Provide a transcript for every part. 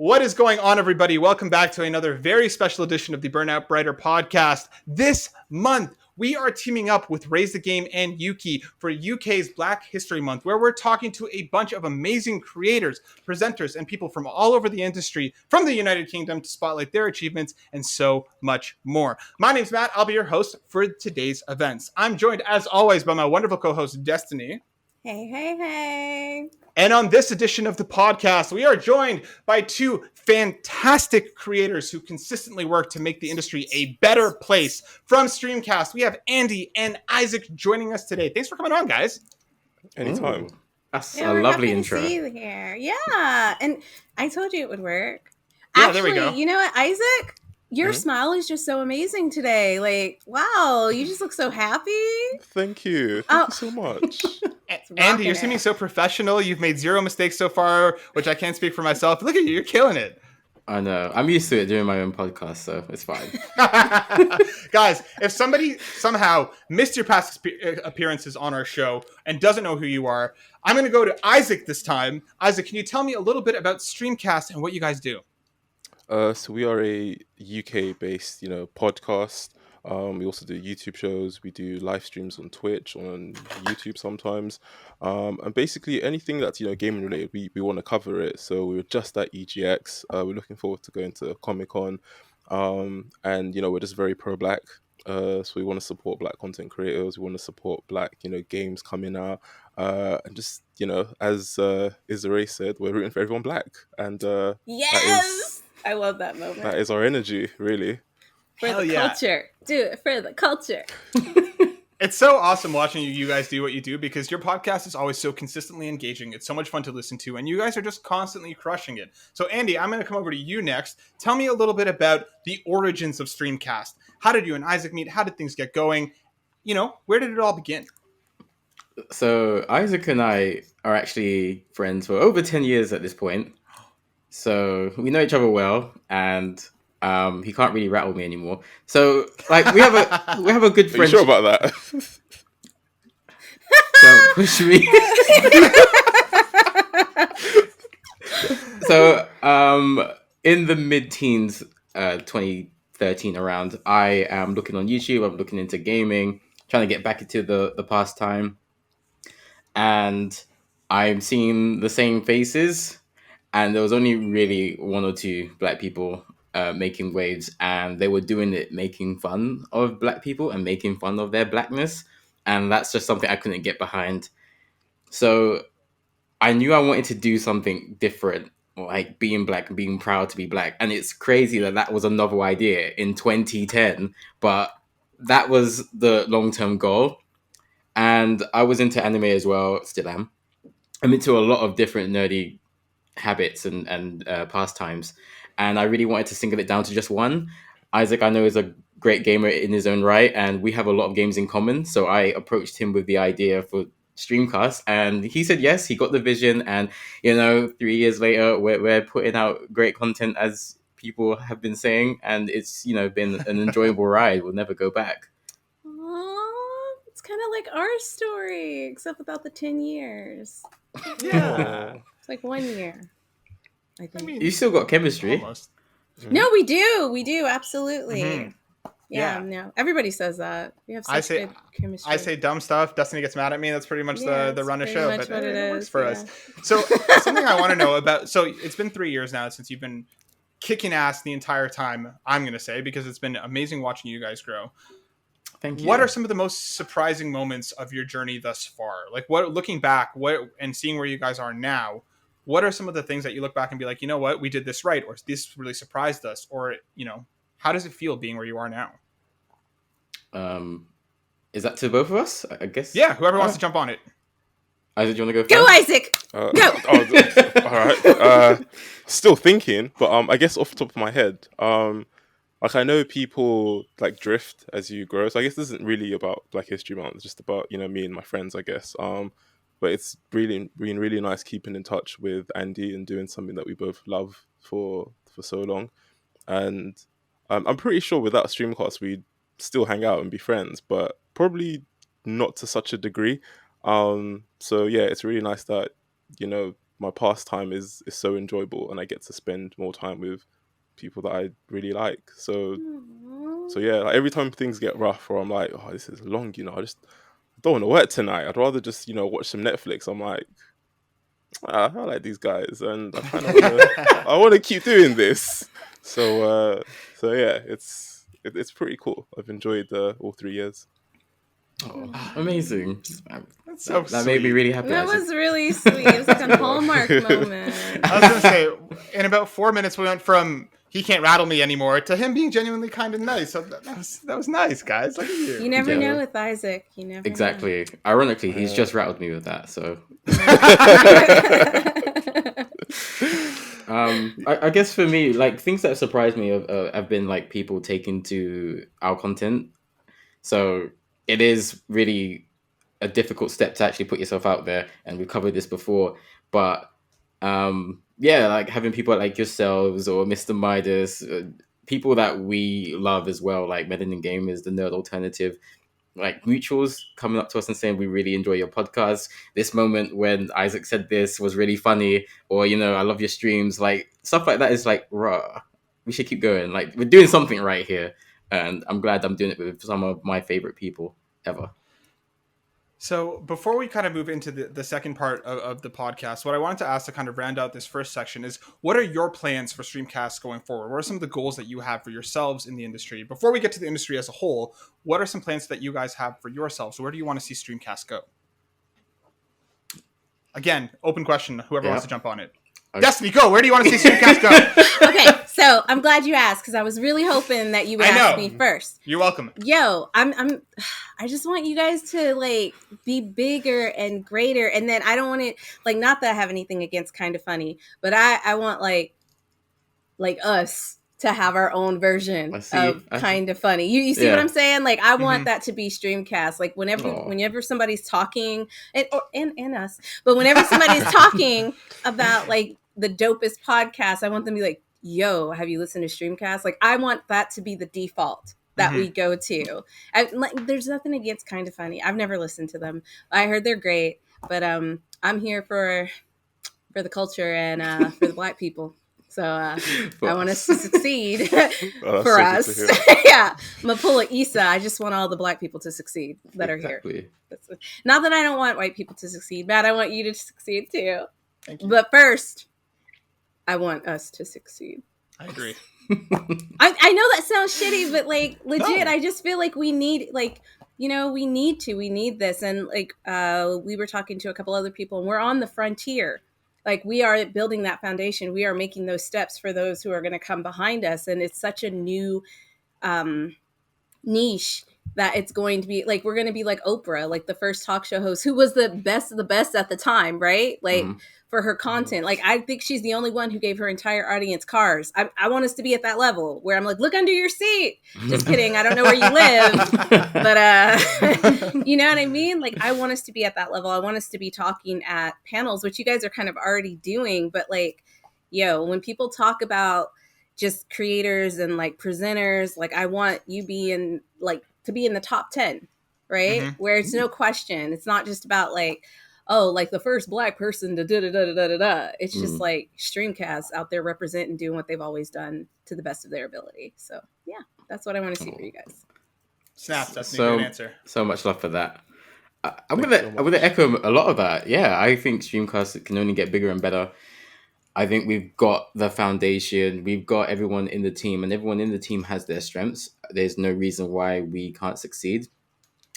What is going on, everybody? Welcome back to another very special edition of the Burnout Brighter podcast. This month, we are teaming up with RaiseTheGame and Ukie for UK's Black History Month, where we're talking to a bunch of amazing creators, presenters, and people from all over the industry from the United Kingdom to spotlight their achievements and so much more. My name's Matt. I'll be your host for today's events. I'm joined, as always, by my wonderful co-host, Destiny. Hey. And on this edition of the podcast, we are joined by two fantastic creators who consistently work to make the industry a better place. From Streamcast, we have Andy and Isaac joining us today. Thanks for coming on, guys. Anytime. Ooh, that's a lovely intro. To see you here. Yeah, and I told you it would work. Yeah, Actually, there we go. You know what, Isaac? Your smile is just so amazing today. Like, wow, you just look so happy. Thank you. Thank you so much. Andy, you're seeming so professional. You've made zero mistakes so far, which I can't speak for myself. Look at you. You're killing it. I know. I'm used to it doing my own podcast, so it's fine. Guys, if somebody somehow missed your past appearances on our show and doesn't know who you are, I'm going to go to Isaac this time. Isaac, can you tell me a little bit about Streamcast and what you guys do? So we are a UK-based, podcast. We also do YouTube shows. We do live streams on Twitch, on YouTube sometimes, and basically anything that's gaming related, we want to cover it. So we were just at EGX. We're looking forward to going to Comic-Con, and we're just very pro-Black. So we want to support Black content creators. We want to support Black, games coming out, and just as Isare said, we're rooting for everyone Black, and yes, I love that moment. That is our energy, really. For the culture. Do it for the culture. It's so awesome watching you guys do what you do because your podcast is always so consistently engaging. It's so much fun to listen to, and you guys are just constantly crushing it. So, Andy, I'm going to come over to you next. Tell me a little bit about the origins of Streamcast. How did you and Isaac meet? How did things get going? Where did it all begin? So, Isaac and I are actually friends for over 10 years at this point. So, we know each other well, and he can't really rattle me anymore. So, we have a good friendship. Are you sure about that? Don't push me. So, in the mid-teens, 2013 around, I am looking on YouTube. I'm looking into gaming, trying to get back into the pastime, and I'm seeing the same faces. And there was only really one or two Black people making waves, and they were doing it making fun of Black people and making fun of their Blackness. And that's just something I couldn't get behind. So I knew I wanted to do something different, like being Black and being proud to be Black. And it's crazy that was a novel idea in 2010, but that was the long-term goal. And I was into anime as well, still am. I'm into a lot of different nerdy habits and pastimes, and I really wanted to single it down to just one. Isaac, I know, is a great gamer in his own right, and we have a lot of games in common, so I approached him with the idea for Streamcast, and he said yes. He got the vision, and 3 years later we're putting out great content, as people have been saying, and it's been an enjoyable ride. We'll never go back. Aww, it's kind of like our story, except without the 10 years. Yeah. It's like 1 year, I think. You still got chemistry. Almost. No, we do, absolutely. Mm-hmm. Yeah, no, everybody says that. We have such good chemistry. I say dumb stuff. Destiny gets mad at me. That's pretty much the run of show, but it works for us. So something I want to know about. So it's been 3 years now since you've been kicking ass the entire time. I'm going to say, because it's been amazing watching you guys grow. Thank you. What are some of the most surprising moments of your journey thus far? Like, what, looking back, and seeing where you guys are now, what are some of the things that you look back and be like, you know what, we did this right, or this really surprised us, or how does it feel being where you are now? Is that to both of us? I guess. Yeah, whoever wants to jump on it. Isaac, do you want to go first? Go, Isaac! Go! All right. Still thinking, but I guess off the top of my head, I know people drift as you grow. So I guess this isn't really about Black History Month. It's just about me and my friends, I guess. But it's been really nice keeping in touch with Andy and doing something that we both love for so long. And I'm pretty sure without Streamcast we'd still hang out and be friends, but probably not to such a degree. So yeah, it's really nice that my pastime is so enjoyable, and I get to spend more time with people that I really like. So yeah, like every time things get rough, or I'm like, oh, this is long, I don't want to work tonight. I'd rather just watch some Netflix. I'm like, I like these guys, and I kind of I want to keep doing this. So yeah, it's pretty cool. I've enjoyed all 3 years. Oh, amazing! That's so That made me sweet. really happy. That actually. was really sweet. It was like a Hallmark moment. I was gonna say, in about 4 minutes, we went from he can't rattle me anymore to him being genuinely kind of nice. So that was nice, guys. Look at you. You never Yeah. know with Isaac. You never Exactly. Ironically, he's just rattled me with that. So, I guess for me, like things that surprised me have been like people taking to our content. So it is really a difficult step to actually put yourself out there, and we've covered this before. But yeah, like having people like yourselves or Mr. Midas, people that we love as well, like Melanin Gamers, the Nerd Alternative, like mutuals coming up to us and saying we really enjoy your podcast. This moment when Isaac said this was really funny, or I love your streams. Like stuff like that is like, raw. We should keep going. Like we're doing something right here, and I'm glad I'm doing it with some of my favorite people ever. So before we kind of move into the second part of the podcast, what I wanted to ask to kind of round out this first section is, what are your plans for Streamcast going forward? What are some of the goals that you have for yourselves in the industry? Before we get to the industry as a whole, what are some plans that you guys have for yourselves? Where do you want to see Streamcast go? Again, open question. Whoever wants to jump on it. Okay. Destiny, go. Where do you want to see Streamcast go? Okay, so I'm glad you asked, because I was really hoping that you would ask me first. You're welcome. Yo, I just want you guys to like be bigger and greater, and then I don't want it like, not that I have anything against Kind of Funny, but I want like us to have our own version of Kind of Funny. You see what I'm saying? Like I want that to be Streamcast. Like whenever somebody's talking, and us, but whenever somebody's talking about like the dopest podcast, I want them to be like, yo, have you listened to Streamcast? Like I want that to be the default that we go to. There's nothing against Kind of Funny. I've never listened to them. I heard they're great, but I'm here for the culture and for the Black people. So I want us to succeed for us. Yeah, I'm a pull of Issa. I just want all the Black people to succeed that are here. Not that I don't want white people to succeed, Matt. I want you to succeed too. Thank you. But first, I want us to succeed. I agree. I know that sounds shitty, but like legit, I just feel like we need we need this. And like we were talking to a couple other people, and we're on the frontier. Like we are building that foundation. We are making those steps for those who are going to come behind us. And it's such a new niche that it's going to be like, we're going to be like Oprah, like the first talk show host who was the best of the best at the time, right? Like for her content. Like I think she's the only one who gave her entire audience cars. I want us to be at that level where I'm like, look under your seat. Just kidding. I don't know where you live, but you know what I mean? Like I want us to be at that level. I want us to be talking at panels, which you guys are kind of already doing. But like, when people talk about just creators and like presenters, like I want you to be in the top 10, right? Where it's no question. It's not just about like, oh, like the first Black person to da-da-da-da-da-da. It's just like Streamcast out there representing, doing what they've always done to the best of their ability. So yeah, that's what I want to see for you guys. Snaps, that's a good answer. So much love for that. I'm gonna echo a lot of that. Yeah, I think Streamcast can only get bigger and better. I think we've got the foundation. We've got everyone in the team, and everyone in the team has their strengths. There's no reason why we can't succeed.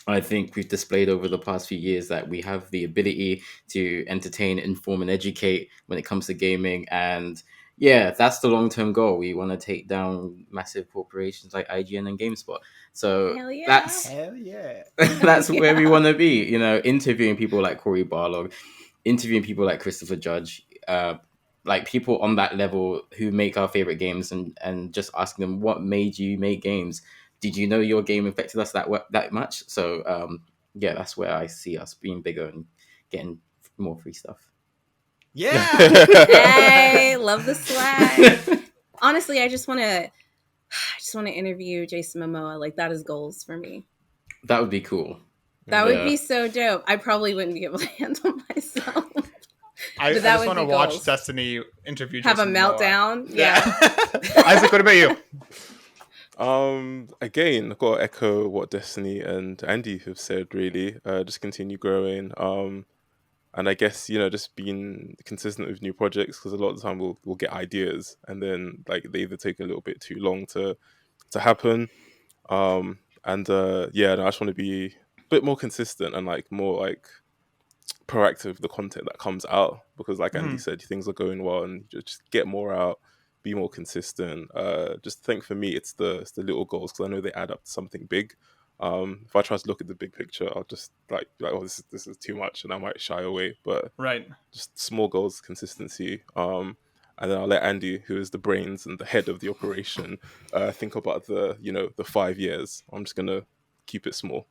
I think we've displayed over the past few years that we have the ability to entertain, inform, and educate when it comes to gaming. And yeah, that's the long-term goal. We want to take down massive corporations like IGN and GameSpot. So that's where we want to be. Interviewing people like Corey Barlog, interviewing people like Christopher Judge, like people on that level who make our favorite games, and just asking them, what made you make games? Did you know your game affected us that much? So yeah, that's where I see us being bigger and getting more free stuff. Yeah. Hey, love the swag. Honestly, I just want to interview Jason Momoa. Like that is goals for me. That would be cool. That would be so dope. I probably wouldn't be able to handle myself. I But that just would want to be watch goals. Destiny interview Have a Jason Momoa. meltdown. Yeah. Isaac, what about you? Again, I've got to echo what Destiny and Andy have said. Really, just continue growing. And I guess just being consistent with new projects, because a lot of the time we'll get ideas and then like they either take a little bit too long to happen. And yeah, no, I just want to be a bit more consistent and like more like proactive with the content that comes out, because like Andy Mhm. said, things are going well and just get more out, be more consistent. Just think for me it's the little goals, because I know they add up to something big. If I try to look at the big picture, I'll just be like, oh, this is too much, and I might shy away. But Right. just small goals, consistency. And then I'll let Andy, who is the brains and the head of the operation, think about the 5 years. I'm just gonna keep it small.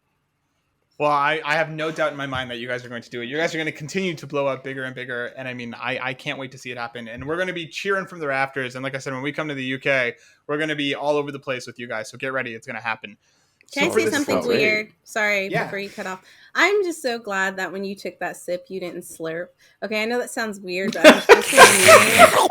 Well, I have no doubt in my mind that you guys are going to do it. You guys are going to continue to blow up bigger and bigger. And I mean, I can't wait to see it happen. And we're going to be cheering from the rafters. And like I said, when we come to the UK, we're going to be all over the place with you guys. So get ready. It's going to happen. Can So I for say this- something Can't wait. weird? Sorry, Yeah. before you cut off. I'm just so glad that when you took that sip, you didn't slurp. Okay, I know that sounds weird, but I was just saying.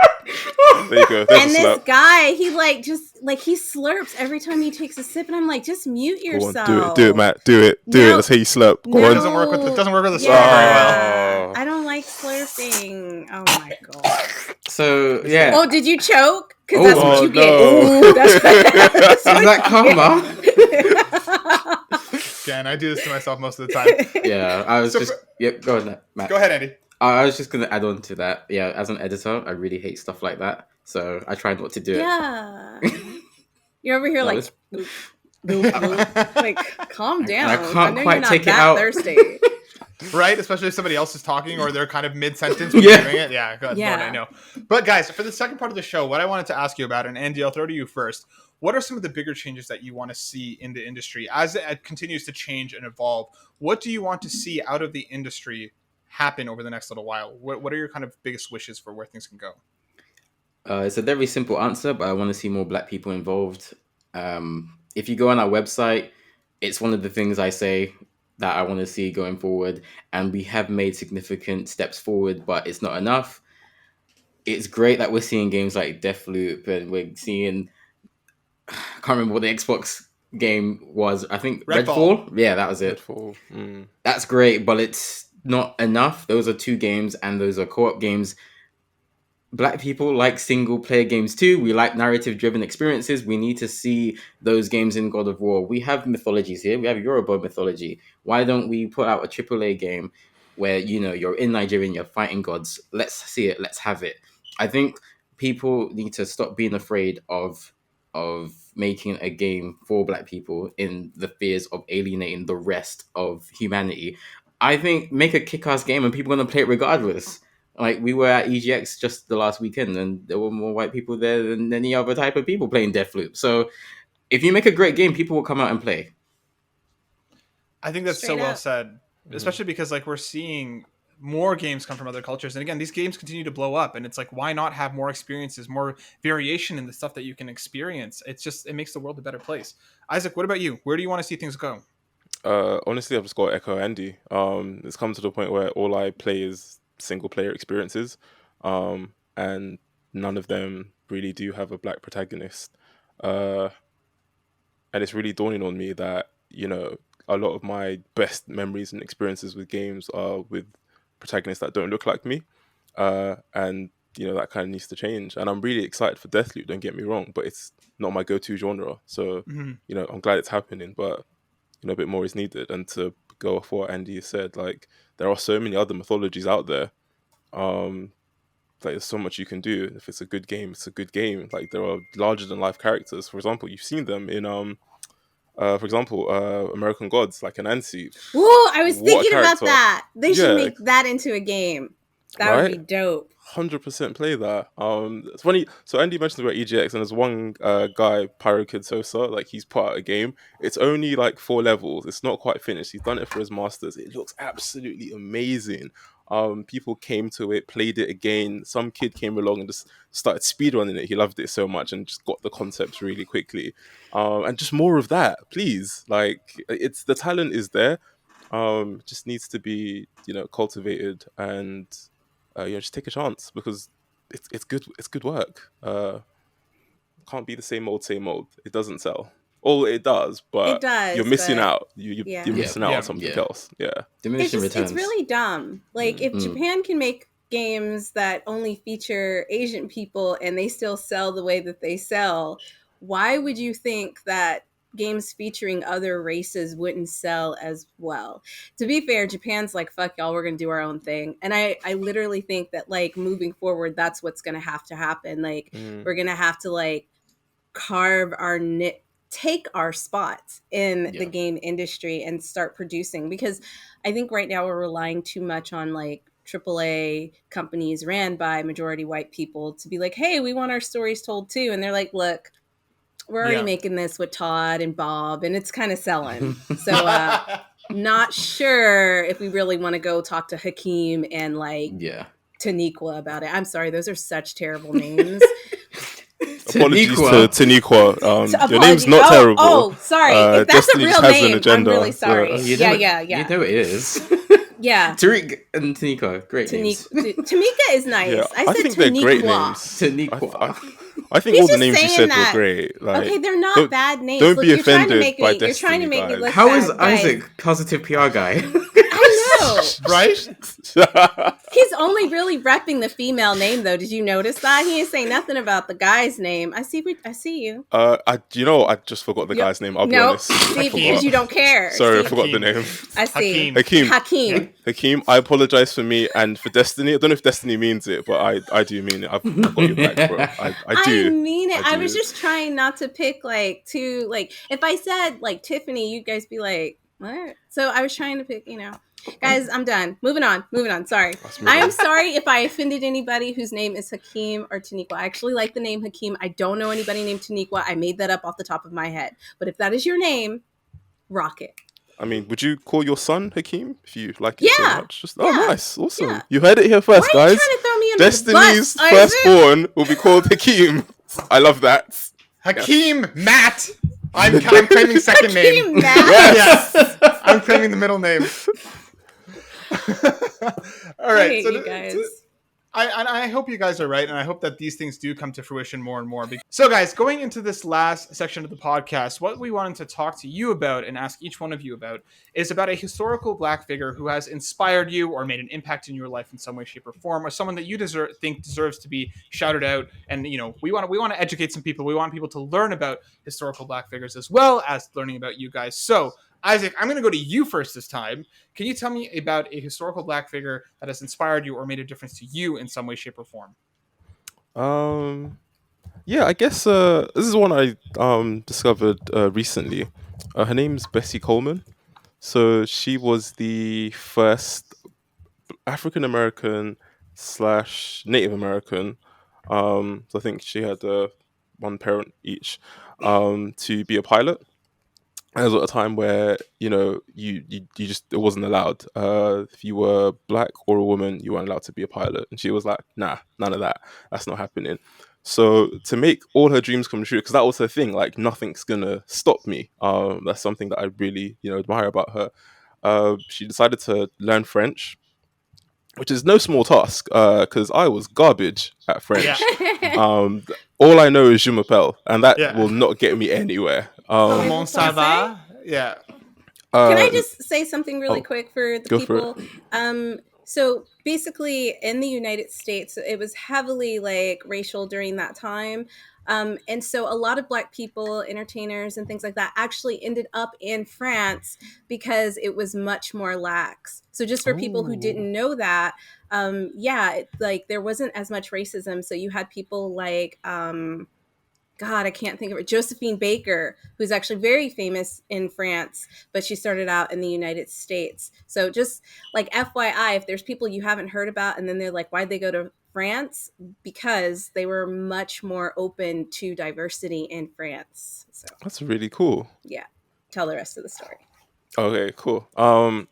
There you go. There's And a this slap. guy, he he slurps every time he takes a sip, and I'm like, just mute Go on, yourself. do it, Matt. Do it. No. Let's hear you slurp. Go It on. doesn't work with the straw Yeah. very well. Oh. I don't like slurping. Oh my god. So yeah, Oh, did you choke? Because Oh, that's what oh, you no. get. Ooh, that's is that karma? Again, I do this to myself most of the time. Yeah, I was So just go on, Matt. Go ahead, Andy. I was just gonna add on to that. Yeah, as an editor, I really hate stuff like that, so I try not to do it. Yeah. You're over here No, like, it's- boop, boop, boop. Like, calm down. I can't know quite you're not take it that out. thirsty. Right? Especially if somebody else is talking or they're kind of mid-sentence Yeah. when doing it. Yeah, God, Yeah. Lord, I know. But guys, for the second part of the show, what I wanted to ask you about, and Andy, I'll throw to you first. What are some of the bigger changes that you want to see in the industry as it continues to change and evolve? What do you want to see out of the industry happen over the next little while? What are your kind of biggest wishes for where things can go? It's a very simple answer, but I want to see more Black people involved. If you go on our website, it's one of the things I say that I want to see going forward, and we have made significant steps forward, but it's not enough. It's great that we're seeing games like Deathloop, and we're seeing, I can't remember what the Xbox game was. I think Redfall. Redfall. Yeah, that was it. Redfall. Mm. That's great, but it's not enough. Those are 2 games, and those are co-op games. Black people like single player games too. We like narrative driven experiences. We need to see those games in God of War. We have mythologies here. We have Yoruba mythology. Why don't we put out a AAA game where you're in Nigeria and you're fighting gods? Let's see it. Let's have it. I think people need to stop being afraid of making a game for Black people in the fears of alienating the rest of humanity. I think make a kick-ass game and people are going to play it regardless. Like, we were at EGX just the last weekend, and there were more white people there than any other type of people playing Deathloop. So, if you make a great game, people will come out and play. I think that's Straight so well up. said, especially because like we're seeing more games come from other cultures, and again, these games continue to blow up, and it's like, why not have more experiences, more variation in the stuff that you can experience? It makes the world a better place. Isaac, what about you? Where do you want to see things go? Honestly, I've just got to echo Andy. It's come to the point where all I play is single player experiences, and none of them really do have a Black protagonist. And it's really dawning on me that a lot of my best memories and experiences with games are with protagonists that don't look like me, and that kind of needs to change. And I'm really excited for Deathloop. Don't get me wrong, but it's not my go-to genre. So I'm glad it's happening, but a bit more is needed. And to go off what Andy said, like, there are so many other mythologies out there. Like, there's so much you can do. If it's a good game, it's a good game. Like, there are larger than life characters. For example, you've seen them in American Gods, like Anansi. Whoa, I was What a thinking about character. that. They should Yeah. make that into a game. That would be Right? dope. 100% play that. It's funny. So Andy mentioned about EGX, and there's one guy, Pyro Kid Sosa, like, he's put out a game. It's only like 4 levels. It's not quite finished. He's done it for his masters. It looks absolutely amazing. People came to it, played it again. Some kid came along and just started speedrunning it. He loved it so much and just got the concepts really quickly. And just more of that, please. Like, it's the talent is there. Just needs to be, cultivated and just take a chance, because it's good. It's good work. Can't be the same old, same old. It doesn't sell. All it does, It but you're does, missing but out. You're yeah. missing out on something else. Yeah. Diminishing It's returns. really dumb. Like if Japan can make games that only feature Asian people and they still sell the way that they sell, why would you think that games featuring other races wouldn't sell as well? To be fair, Japan's like, fuck y'all, we're gonna do our own thing. And I literally think that like moving forward, that's what's gonna have to happen. Like we're gonna have to like carve our take our spots in the game industry and start producing, because I think right now we're relying too much on like AAA companies ran by majority white people to be like, hey, we want our stories told too. And they're like, look, we're already making this with Todd and Bob and it's kind of selling. So not sure if we really want to go talk to Hakeem and like Taniqua about it. I'm sorry, those are such terrible names. Apologies to Taniqua. Your name's not terrible. Oh, sorry. If that's Destiny a real just has an name, agenda. I'm really sorry. So, yeah. You know it is. Yeah. Tariq and Tanika, great names. Tamika is nice. Yeah, I said think they're great Taniqua. names. Taniqua. I think He's all the just names you saying said that. were great. Like, Okay, they're not bad names. Don't Look, be offended by Destiny, you're trying to make me look How bad, is guys. Isaac positive PR guy? I know. Right? He's only really repping the female name, though. Did you notice that? He didn't say nothing about the guy's name. I see you. I just forgot the guy's name. I'll be honest. See, because you don't care. Sorry, see? I forgot the name. I see. Hakeem. Hakeem, I apologize for me and for Destiny. I don't know if Destiny means it, but I do mean it. I've got your back, bro. I do. I mean it. I was just trying not to pick like two. Like if I said like Tiffany, you guys be like, what? So I was trying to pick, Guys, I'm done. Moving on. Sorry. I am sorry if I offended anybody whose name is Hakeem or Taniqua. I actually like the name Hakeem. I don't know anybody named Taniqua. I made that up off the top of my head. But if that is your name, rock it. I mean, would you call your son Hakeem if you like it so much? Nice. Awesome. Yeah. You heard it here first, Why are you guys. trying to throw me under Destiny's the bus, firstborn will be called Hakeem. I love that. Hakeem Matt. I'm claiming second name. Hakeem Matt. Yes. I'm claiming the middle name. All right. I hate you guys. I hope you guys are right, and I hope that these things do come to fruition more and more. So, guys, going into this last section of the podcast, what we wanted to talk to you about and ask each one of you about is about a historical Black figure who has inspired you or made an impact in your life in some way, shape, or form, or someone that you think deserves to be shouted out. And we want to educate some people. We want people to learn about historical Black figures as well as learning about you guys. So, Isaac, I'm going to go to you first this time. Can you tell me about a historical Black figure that has inspired you or made a difference to you in some way, shape, or form? Yeah, I guess this is one I discovered recently. Her name's Bessie Coleman. So she was the first African American / Native American. So I think she had one parent each to be a pilot. And there was a time where you just, it wasn't allowed. If you were Black or a woman, you weren't allowed to be a pilot. And she was like, nah, none of that. That's not happening. So to make all her dreams come true, because that was her thing, like nothing's gonna stop me. That's something that I really admire about her. She decided to learn French, which is no small task, because I was garbage at French. Yeah. All I know is je m'appelle, and that will not get me anywhere. Comment ça va? Yeah. Can I just say something really quick for the people? So basically in the United States, it was heavily like racial during that time. And so a lot of Black people, entertainers and things like that actually ended up in France because it was much more lax. So just for people who didn't know that, like there wasn't as much racism. So you had people like, God, I can't think of it. Josephine Baker, who's actually very famous in France, but she started out in the United States. So just like FYI, if there's people you haven't heard about and then they're like, why'd they go to France? Because they were much more open to diversity in France. So that's really cool. Yeah. Tell the rest of the story. Okay, cool. And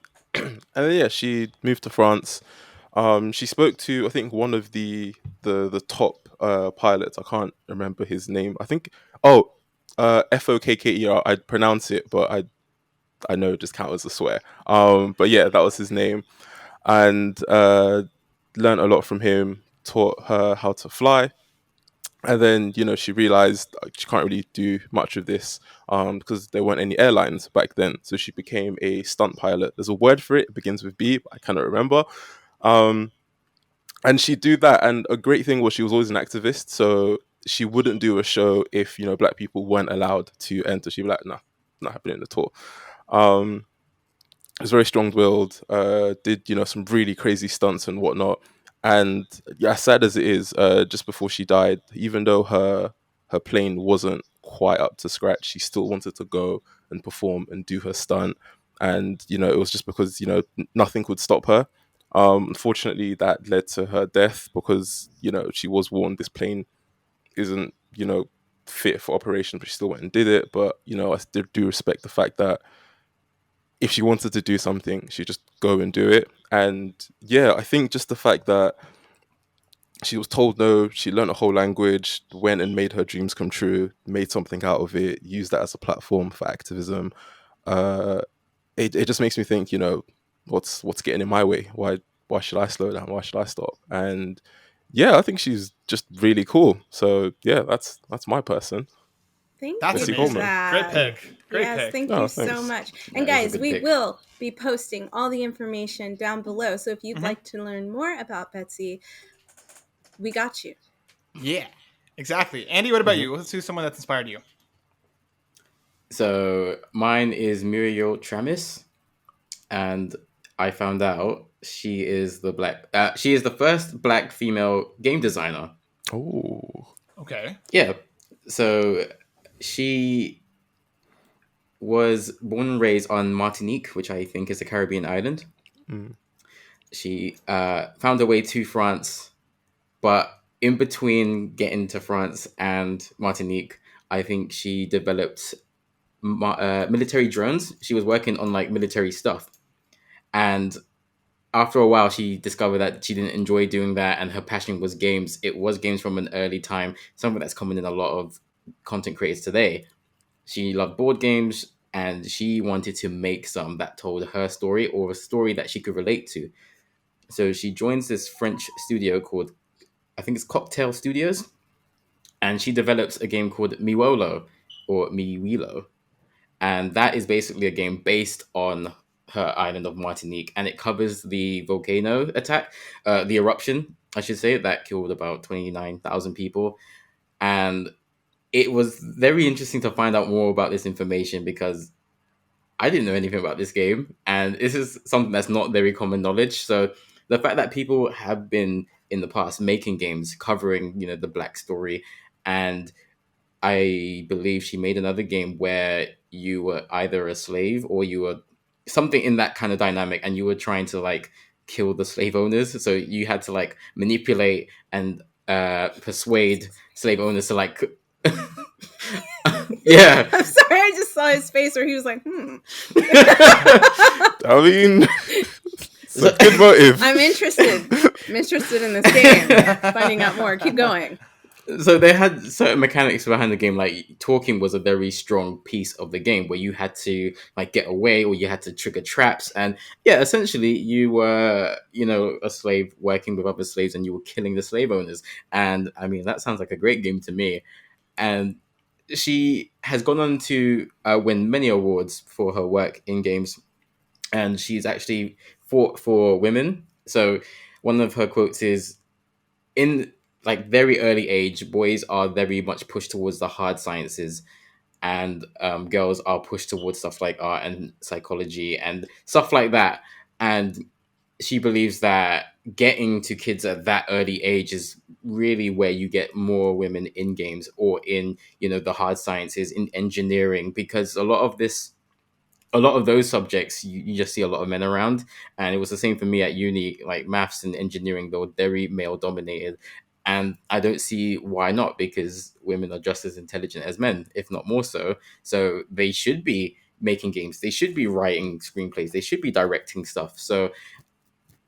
then she moved to France. She spoke to, I think, one of the top pilots. I can't remember his name. I think Fokker. I'd pronounce it, but I know it just counts as a swear. But yeah, that was his name. And learned a lot from him, taught her how to fly. And then, she realized she can't really do much of this because there weren't any airlines back then. So she became a stunt pilot. There's a word for it. It begins with B, but I cannot remember. Um, and she'd do that. And a great thing was she was always an activist. So she wouldn't do a show if, black people weren't allowed to enter. She'd be like, nah, not happening at all. Was very strong-willed, did some really crazy stunts and whatnot. And yeah, as sad as it is, just before she died, even though her plane wasn't quite up to scratch, she still wanted to go and perform and do her stunt. And it was just because nothing could stop her. Unfortunately, that led to her death because she was warned this plane isn't fit for operation, but she still went and did it. But I still do respect the fact that if she wanted to do something, she'd just go and do it. And yeah, I think just the fact that she was told no, she learned a whole language, went and made her dreams come true, made something out of it, used that as a platform for activism. It just makes me think, what's getting in my way? Why should I slow down? Why should I stop? And yeah, I think she's just really cool. So yeah, that's my person. Thank That's you Bessie for amazing. Coleman. that. Great pick. Great Yes, pick. thank Oh, you so thanks. much. That And is a guys, good we pick. will be posting all the information down below. So if you'd Mhm. like to learn more about Betsy, we got you. Yeah, exactly. Andy, what about Mhm. you? Let's do someone that's inspired you. So mine is Muriel Tramis, and I found out she is she is the first black female game designer. Oh. Okay. Yeah. So she was born and raised on Martinique, which I think is a Caribbean island. Mm. She found her way to France, but in between getting to France and Martinique, I think she developed military drones. She was working on like military stuff, and after a while, she discovered that she didn't enjoy doing that, and her passion was games. It was games from an early time, something that's common in a lot of content creators today. She loved board games, and she wanted to make some that told her story or a story that she could relate to. So she joins this French studio called, I think it's Cocktail Studios, and she develops a game called Miwolo or Miwilo, and that is basically a game based on her island of Martinique, and it covers the volcano attack, the eruption, I should say, that killed about 29,000 people. And it was very interesting to find out more about this information because I didn't know anything about this game, and this is something that's not very common knowledge. So the fact that people have been in the past making games covering, the black story, and I believe she made another game where you were either a slave or you were something in that kind of dynamic, and you were trying to like kill the slave owners. So you had to like manipulate and persuade slave owners to like. Yeah. I'm sorry, I just saw his face where he was like, I mean, it's a good motive. I'm interested. I'm interested in this game. Finding out more. Keep going. So they had certain mechanics behind the game, like talking was a very strong piece of the game where you had to like get away or you had to trigger traps. And yeah, essentially you were, a slave working with other slaves and you were killing the slave owners. And I mean, that sounds like a great game to me. And she has gone on to win many awards for her work in games. And she's actually fought for women. So one of her quotes is, in like very early age, boys are very much pushed towards the hard sciences, and girls are pushed towards stuff like art and psychology and stuff like that. And she believes that getting to kids at that early age is really where you get more women in games or in the hard sciences, in engineering, because a lot of those subjects you just see a lot of men around. And it was the same for me at uni, like maths and engineering, they were very male dominated, and I don't see why not, because women are just as intelligent as men, if not more so. So they should be making games, they should be writing screenplays, they should be directing stuff. So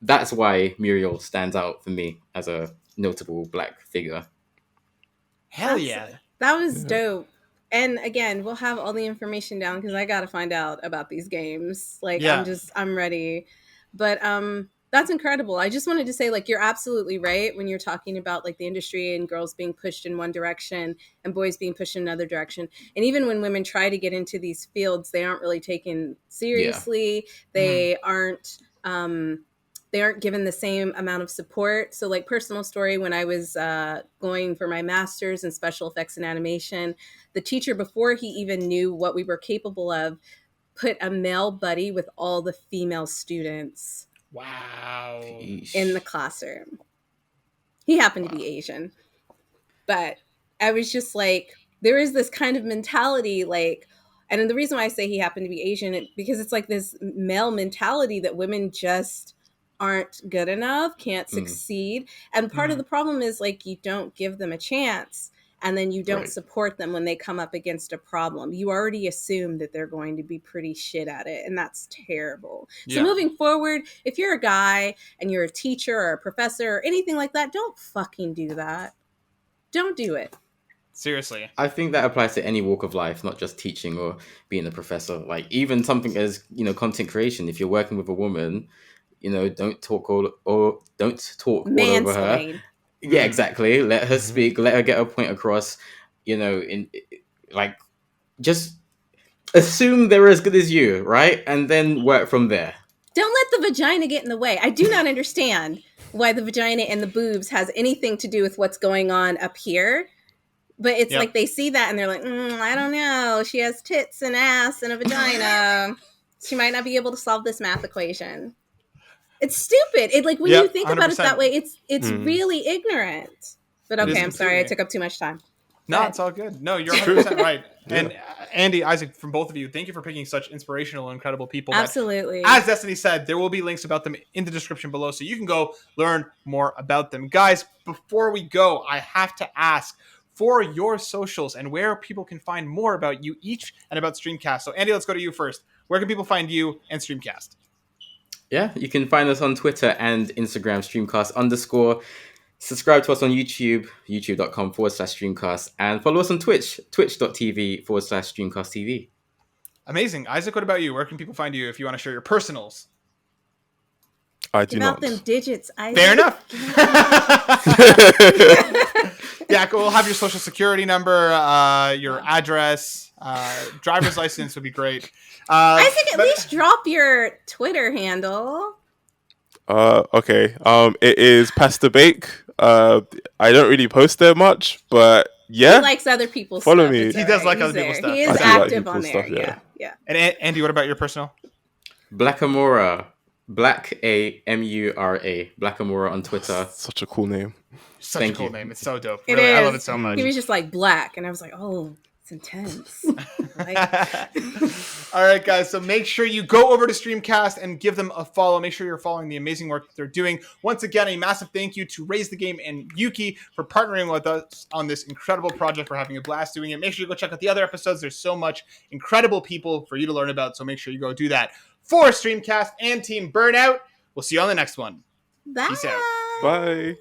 that's why Muriel stands out for me as a notable black figure. Hell yeah. That was dope. And again, we'll have all the information down because I got to find out about these games. Like, Yeah. I'm ready. But That's incredible. I just wanted to say, like, you're absolutely right when you're talking about like the industry and girls being pushed in one direction and boys being pushed in another direction. And even when women try to get into these fields, they aren't really taken seriously. They aren't given the same amount of support. So, like, personal story, when I was going for my master's in special effects and animation, the teacher, before he even knew what we were capable of, put a male buddy with all the female students. Wow. In the classroom. He happened to be Asian. But I was just like, there is this kind of mentality, like, and the reason why I say he happened to be Asian, because it's like this male mentality that women just aren't good enough, can't succeed. And part of the problem is, like, you don't give them a chance. And then you don't support them when they come up against a problem. You already assume that they're going to be pretty shit at it. And that's terrible. So moving forward, if you're a guy and you're a teacher or a professor or anything like that, don't fucking do that. Don't do it. Seriously. I think that applies to any walk of life, not just teaching or being a professor. Like, even something as, content creation. If you're working with a woman, don't talk all over her. Yeah, exactly. Let her speak. Let her get her point across. Just assume they're as good as you, right? And then work from there. Don't let the vagina get in the way. I do not understand why the vagina and the boobs has anything to do with what's going on up here. But it's like they see that and they're like, I don't know. She has tits and ass and a vagina. She might not be able to solve this math equation. It's stupid. It, like, when you think 100%. About it that way, it's really ignorant. But okay, I'm sorry, I took up too much time. No, it's all good. No, you're 100% right. And Andy, Isaac, from both of you, thank you for picking such inspirational, incredible people. Absolutely. As Destiny said, there will be links about them in the description below, so you can go learn more about them. Guys, before we go, I have to ask for your socials and where people can find more about you each and about Streamcast. So Andy, let's go to you first. Where can people find you and Streamcast? Yeah, you can find us on Twitter and Instagram, Streamcast_. Subscribe to us on YouTube, youtube.com/Streamcast. And follow us on Twitch, twitch.tv/StreamcastTV. Amazing. Isaac, what about you? Where can people find you if you want to share your personals? I do not. About them digits, Isaac. Fair enough. Yeah, we'll have your social security number, your address, driver's license would be great. Isaac, at least drop your Twitter handle. Okay. It is Pasta Bake. I don't really post there much, but yeah. He likes other people's Follow stuff. me. He does like other people's stuff. He is active on there. Stuff, yeah. And Andy, what about your personal? Blackamura. Black Amura. Blackamura on Twitter. Such a cool name. Such a cool name. It's so dope. It really, is. I love it so much. He was just like black, and I was like, oh, it's intense. All right, guys. So make sure you go over to Streamcast and give them a follow. Make sure you're following the amazing work that they're doing. Once again, a massive thank you to RaiseTheGame and Ukie for partnering with us on this incredible project. We're having a blast doing it. Make sure you go check out the other episodes. There's so much incredible people for you to learn about. So make sure you go do that. For Streamcast and Team Burnout, we'll see you on the next one. Bye. Peace out. Bye.